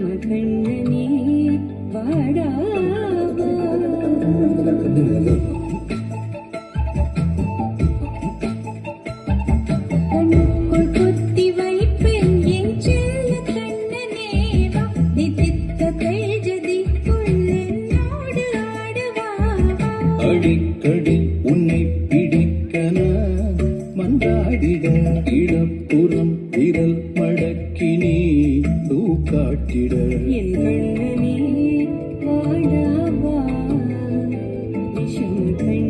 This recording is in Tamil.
கண்ணனே வாடா கண்ணுக்குள் கொத்தி வைப்பேன் என் செல்ல கண்ணனே வா தித்தித்த கைஜதி உள்ளோடு ஆடுவா அடிக்கடி உன்னை பிடிக்கன மன்றாடிட இடப்புறம் விரல் மடக்கினி தூக்காட்டிட என் கண்ணனே வாடா வா விஷம் கண்ண